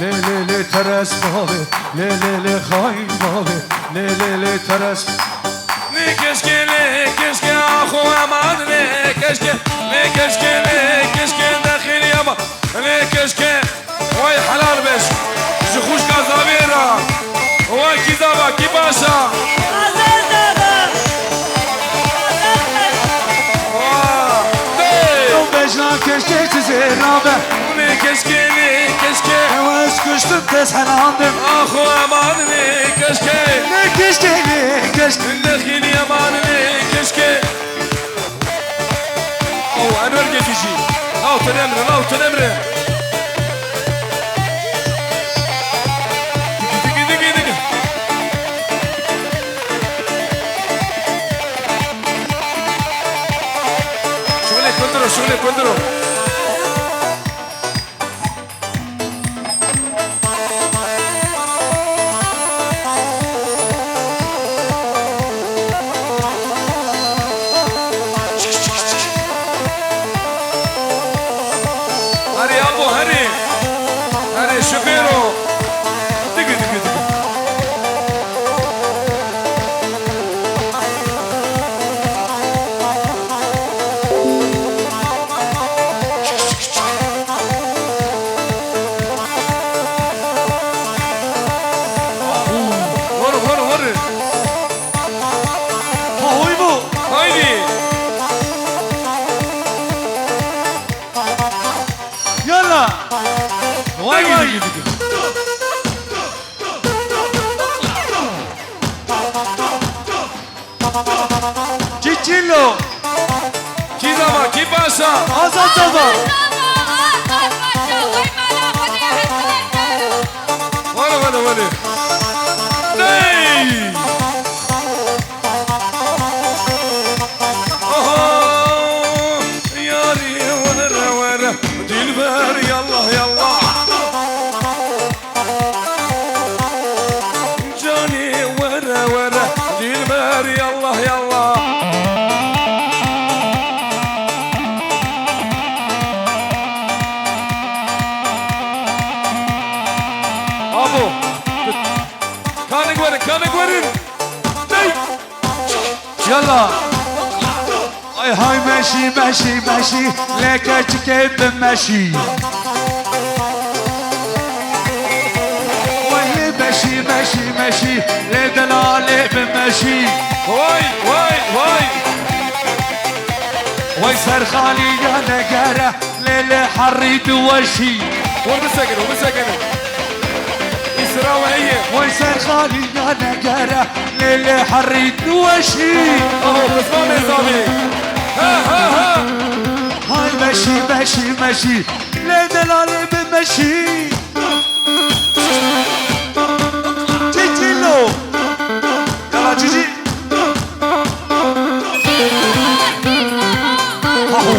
le le le teres mavi, le le le hain mavi, le le le teres. Ne keşke ahu aman ne keşke dakhil yama ne keşke vay halal beş şu kuş kazavira vay kizaba kibaşa Bejna keşke çizirabe, ne keşke heves kuştum teshanandım. ahu aman ne keşke dakhil yama ne keşke او انور قفشي او تنمره دقي شغلك كندرو هري شوفيرو دقي وري Hoy bu. هايدي Yalla. Vay vay. Cicillo. كيزابا كيباشا Azat baba. ولا ناي ياري ورا دلبر يلا جاني ورا دلبر يلا ابو كانك ورن Yalla. Ay hay meşi leke çıkıp meşi. Vay meşi le delale meşi. واي سرخالي يا نجارة ليلة حريت وشي. ومسكن إسراوية وي سرخالي يا نجارة ليلة حريت وشي. اهو بسمع نظامي ها هاي مشي لا دلالي بمشي. تيتيلو يلا جيجي.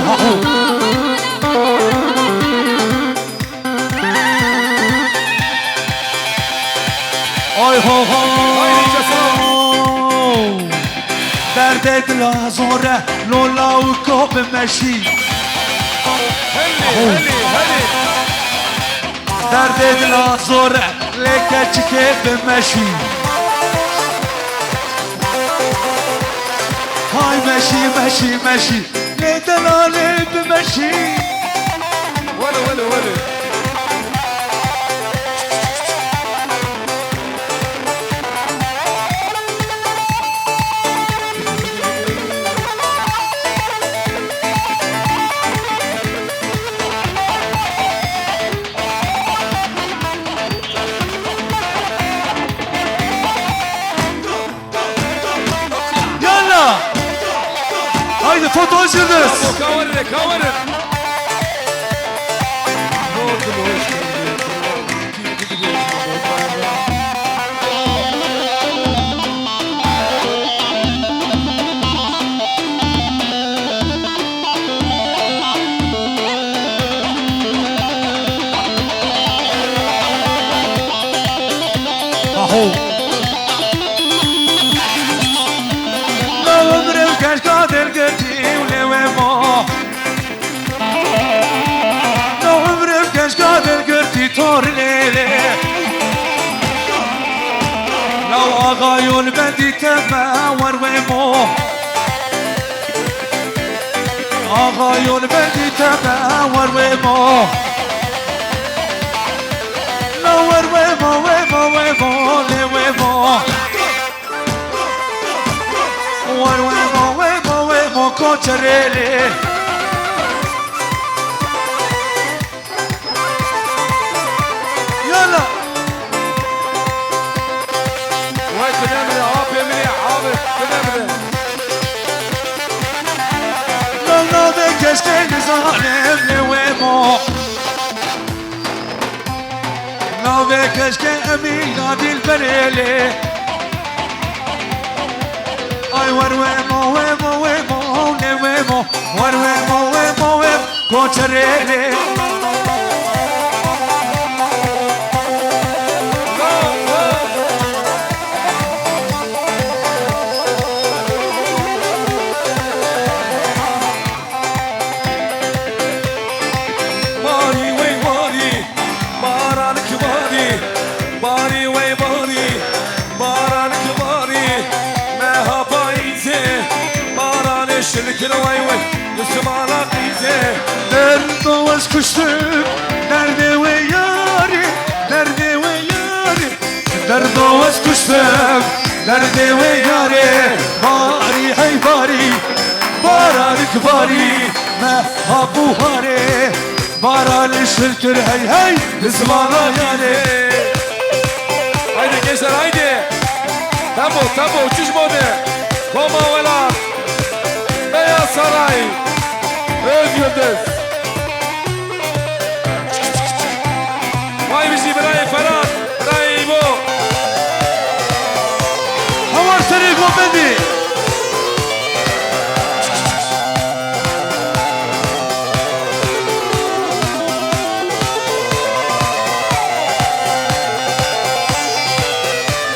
هاهو Oy ho ho derd edla zore lola u kop meşi. هلي Derd edla zore leke çıkıp meşi. Hay meşi ne delale meşi. ولا Yalla. Haydi foto açılırız. كورن Aho. La umre ukaşka del geti uleve mo. La umre ukaşka del geti to زار ليلي لو أغايون بدي تماور ومو أغايون بدي تماور ومو نور ومو ومو ومو لي ومو ور ومو ومو ومو كوتشريلي يلا وين بنعمل عابي منيح عابي بنعمل لو لو بكشكين ظالم لي ومو لو بكشكين أمينة دي البريلي اي ور ومو ومو ومو لي ومو ور ومو ومو ومو كوتشريلي Nerede vaz kuştum, nerede ve yari, nerede ve yari. Nerede vaz kuştum, nerede ve yari. Bari hey bari, baranık bari, mehabu hari. Baranı şirkür hey hey, ısmana yani. Haydi gençler haydi. Tempo tempo uçuş modu. Koma velar. Beyaz Saray. Öz Yıldız. Vay bizi Biray Ferhat. Biray İbo. Havar seni komedi.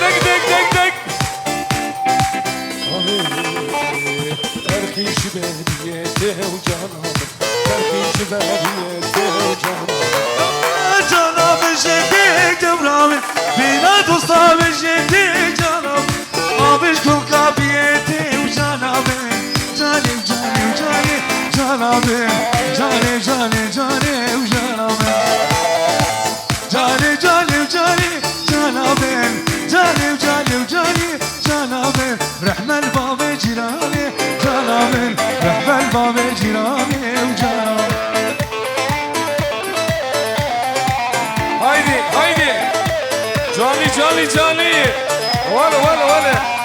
Dik dik dik dik. Terkiş beriyete canım, terkiş beriyete canım. Canım şimdi devrami, bina dosta şimdi canım. Abiş kul kabiyeti canım, canim canim canim canım, canim canim canim canım. Canim canim canim canım, canim canim canim canım. Rahman babı cirani canım, Rahman babı cirani canım. Haydi haydi. Cani cani cani. Vale vale vale.